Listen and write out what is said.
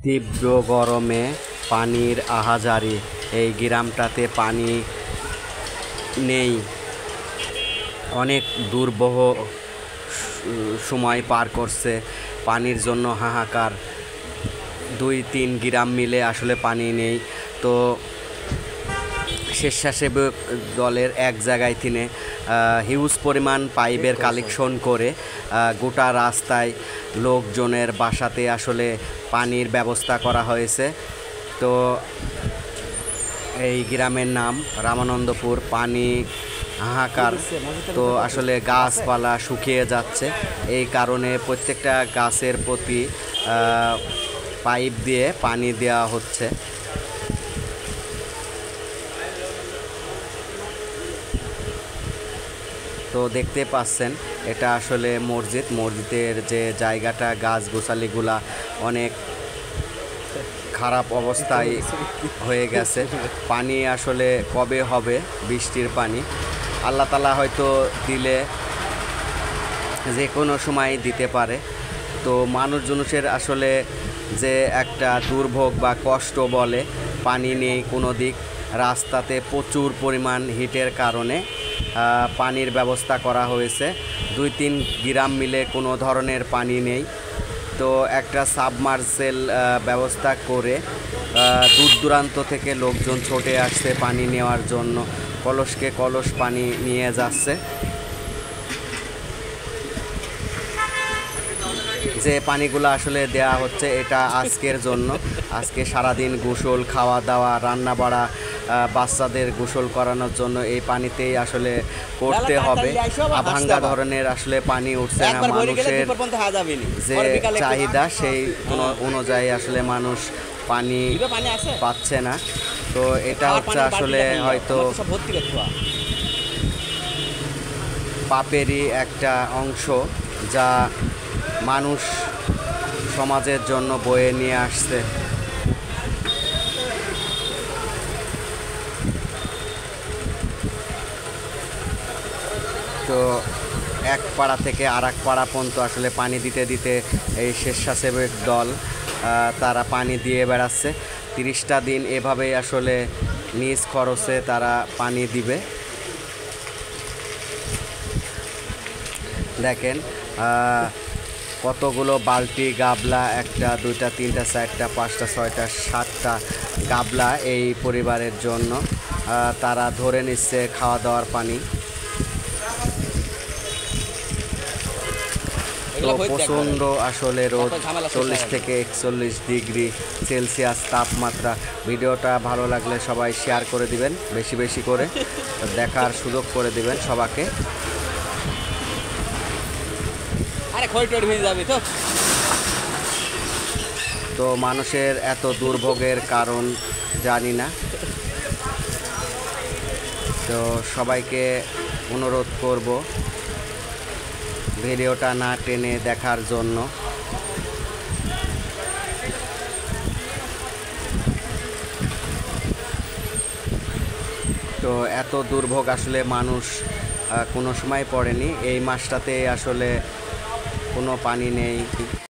তীব্র গরমে পানির আহাজারি। এই গ্রামটাতে পানি নেই, অনেক দুর্বহ সময় পার করছে, পানির জন্য হাহাকার। 2-3 গ্রাম মিলে আসলে পানি নেই। তো স্বেচ্ছাসেবক দলের এক জায়গায় তিনি হিউজ পরিমাণ পাইপের কালেকশন করে গোটা রাস্তায় লোকজনের বাসাতে আসলে পানির ব্যবস্থা করা হয়েছে। তো এই গ্রামের নাম রামানন্দপুর। পানি হাহাকার, তো আসলে গাছপালা শুকিয়ে যাচ্ছে, এই কারণে প্রত্যেকটা গাছের প্রতি পাইপ দিয়ে পানি দেওয়া হচ্ছে। তো দেখতে পাচ্ছেন এটা আসলে মসজিদ। মসজিদের যে জায়গাটা, গাছ গোছালিগুলা অনেক খারাপ অবস্থায় হয়ে গেছে। পানি আসলে কবে হবে বৃষ্টির পানি, আল্লাহ তাআলা হয়তো দিলে যে কোনো সময় দিতে পারে। তো মানুষজনের আসলে যে একটা দুর্ভোগ বা কষ্ট বলে, পানি নেই কোনো দিক, রাস্তাতে প্রচুর পরিমাণ হিটের কারণে পানির ব্যবস্থা করা হয়েছে। 2-3 গ্রাম মিলে কোনো ধরনের পানি নেই। তো একটা সাবমার্সেল ব্যবস্থা করে দূর দূরান্ত থেকে লোকজন ছুটে আসছে পানি নেওয়ার জন্য, কলসকে কলস পানি নিয়ে যাচ্ছে। যে পানিগুলো আসলে দেয়া হচ্ছে এটা আজকের জন্য, আজকে সারাদিন গোসল, খাওয়া দাওয়া, রান্না বাড়া, বাচ্চাদের গোসল করানোর জন্য এই পানিতেই আসলে করতে হবে। আভাঙ্গা ধরনের আসলে পানি উঠছে না, মানুষের যে চাহিদা সেই অনুযায়ী আসলে মানুষ পানি পাচ্ছে না। তো এটা হচ্ছে আসলে হয়তো পাপেরই একটা অংশ যা মানুষ সমাজের জন্য বয়ে নিয়ে আসছে। তো এক পাড়া থেকে আর এক পাড়া পর্যন্ত আসলে পানি দিতে দিতে এই স্বেচ্ছাসেবক দল তারা পানি দিয়ে বেড়াচ্ছে। 30টা দিন এভাবেই আসলে নিজ খরচে তারা পানি দিবে। দেখেন কতগুলো বালতি, গাবলা, 1টা 2টা 3টা 4টা 5টা 6টা 7টা গাবলা এই পরিবারের জন্য তারা ধরে নিচ্ছে খাওয়া দাওয়ার পানি। তো প্রচণ্ড আসলে রোদ, 40 থেকে 41 ডিগ্রি সেলসিয়াস তাপমাত্রা। ভিডিওটা ভালো লাগলে সবাই শেয়ার করে দিবেন, বেশি বেশি করে দেখার সুযোগ করে দিবেন সবাইকে। তো মানুষের এত দুর্ভোগের কারণ জানি না। তো সবাইকে অনুরোধ করব ভিডিওটা না টেনে দেখার জন্য। তো এত দুর্ভোগ আসলে মানুষ কোনো সময় পড়েনি। এই মাসটাতে আসলে কোনো পানি নেই।